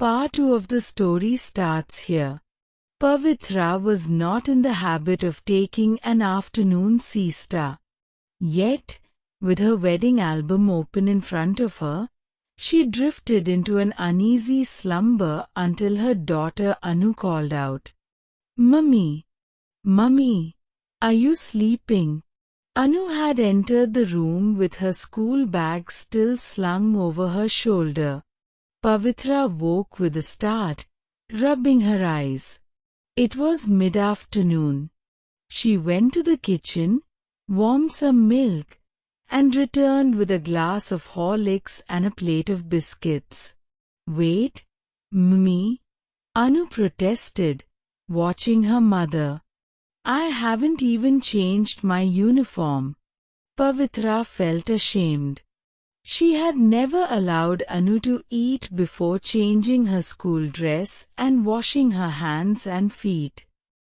Part 2 of the story starts here. Pavitra was not in the habit of taking an afternoon siesta. Yet, with her wedding album open in front of her, she drifted into an uneasy slumber until her daughter Anu called out, "Mummy, Mummy, are you sleeping?" Anu had entered the room with her school bag still slung over her shoulder. Pavitra woke with a start, rubbing her eyes. It was mid-afternoon. She went to the kitchen, warmed some milk, and returned with a glass of Horlicks and a plate of biscuits. "Wait, Mummy," Anu protested, watching her mother. "I haven't even changed my uniform." Pavitra felt ashamed. She had never allowed Anu to eat before changing her school dress and washing her hands and feet.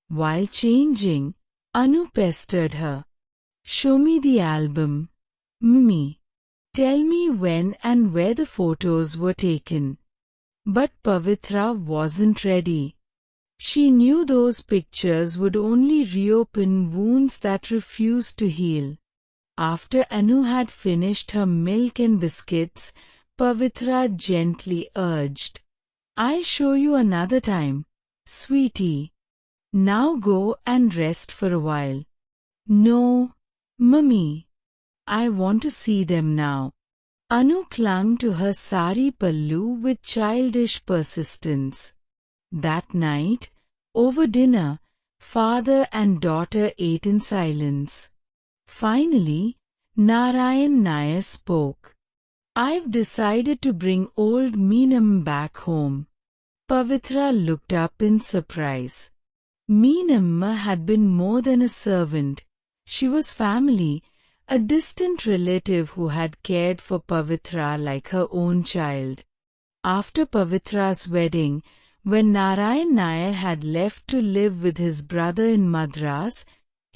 While changing, Anu pestered her. "Show me the album, Mummy. Tell me when and where the photos were taken." But Pavitra wasn't ready. She knew those pictures would only reopen wounds that refused to heal. After Anu had finished her milk and biscuits, Pavitra gently urged, "I'll show you another time, sweetie. Now go and rest for a while." "No, Mummy. I want to see them now." Anu clung to her sari pallu with childish persistence. That night, over dinner, father and daughter ate in silence. Finally, Narayan Nair spoke. "I've decided to bring old Menon back home." Pavitra looked up in surprise. Menon had been more than a servant. She was family, a distant relative who had cared for Pavitra like her own child. After Pavitra's wedding, when Narayan Nair had left to live with his brother in Madras,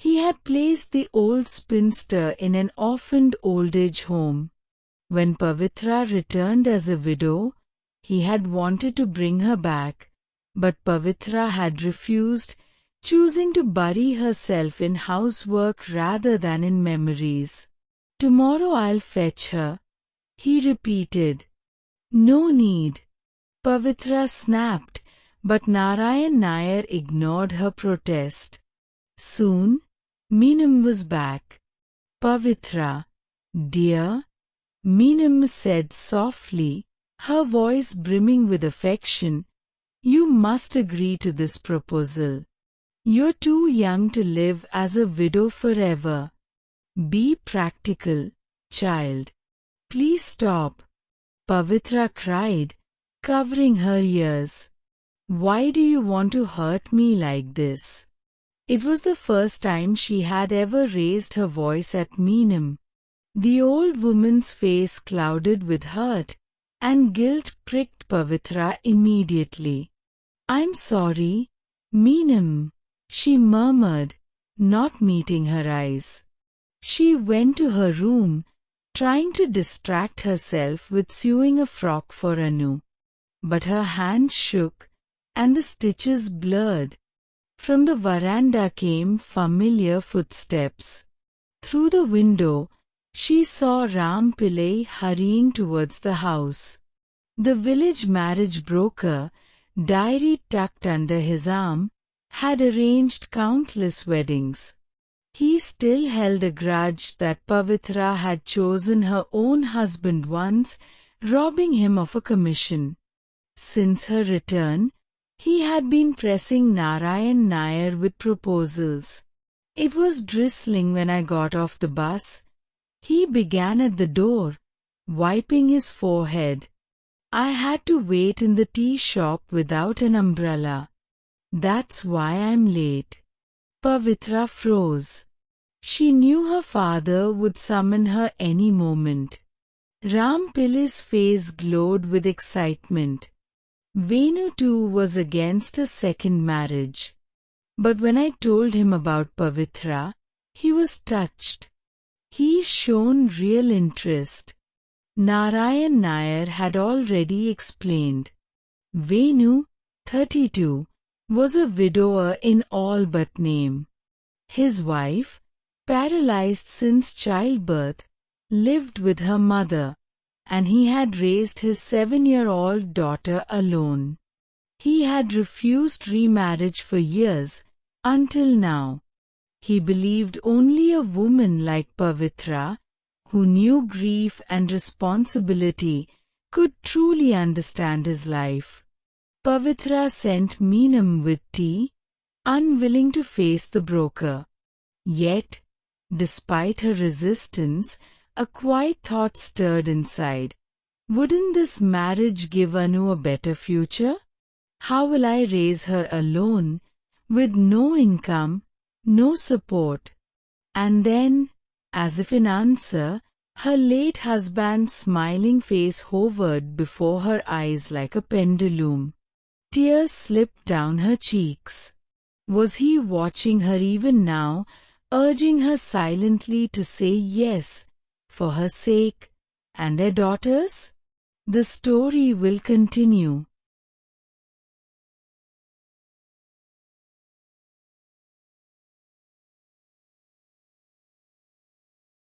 he had placed the old spinster in an orphaned old-age home. When Pavitra returned as a widow, he had wanted to bring her back, but Pavitra had refused, choosing to bury herself in housework rather than in memories. "Tomorrow I'll fetch her," he repeated. "No need," Pavitra snapped, but Narayan Nair ignored her protest. Soon, Menon was back. "Pavitra, dear," Menon said softly, her voice brimming with affection, "you must agree to this proposal. You're too young to live as a widow forever. Be practical, child." "Please stop," Pavitra cried, covering her ears. "Why do you want to hurt me like this?" It was the first time she had ever raised her voice at Menon. The old woman's face clouded with hurt, and guilt pricked Pavitra immediately. "I'm sorry, Menon," she murmured, not meeting her eyes. She went to her room, trying to distract herself with sewing a frock for Anu. But her hands shook, and the stitches blurred. From the veranda came familiar footsteps. Through the window, she saw Ram Pillai hurrying towards the house. The village marriage broker, diary tucked under his arm, had arranged countless weddings. He still held a grudge that Pavitra had chosen her own husband once, robbing him of a commission. Since her return, he had been pressing Narayan Nair with proposals. "It was drizzling when I got off the bus," he began at the door, wiping his forehead. "I had to wait in the tea shop without an umbrella. That's why I'm late." Pavitra froze. She knew her father would summon her any moment. Ram Pillai's face glowed with excitement. Venu too was against a second marriage. But when I told him about Pavitra, he was touched. He shown real interest. Narayan Nair had already explained. Venu, 32, was a widower in all but name. His wife, paralyzed since childbirth, lived with her mother, and he had raised his 7-year-old daughter alone. He had refused remarriage for years, until now. He believed only a woman like Pavitra, who knew grief and responsibility, could truly understand his life. Pavitra sent Menon with tea, unwilling to face the broker. Yet, despite her resistance, a quiet thought stirred inside. Wouldn't this marriage give Anu a better future? How will I raise her alone, with no income, no support? And then, as if in answer, her late husband's smiling face hovered before her eyes like a pendulum. Tears slipped down her cheeks. Was he watching her even now, urging her silently to say yes, for her sake and their daughters? The story will continue.